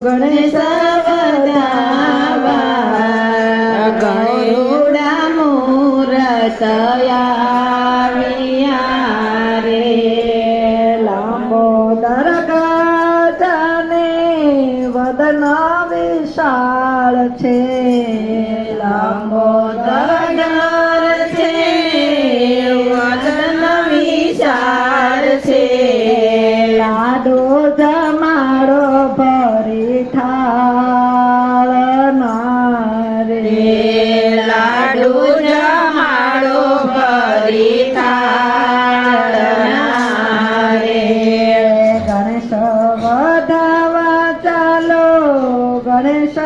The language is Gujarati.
ગણેશ વધાવા ગરુડા મૂરત આવ્યા રે લાંબો દરગાજાને વદન વિશાળ છે લાંબો દરગાર છે વદન વિશાળ છે લાડો જમાડો ભરી થાળ નારે લાડુ જમાડો ભરી થાળ રે ગણેશ વધાવા ચાલો ગણેશ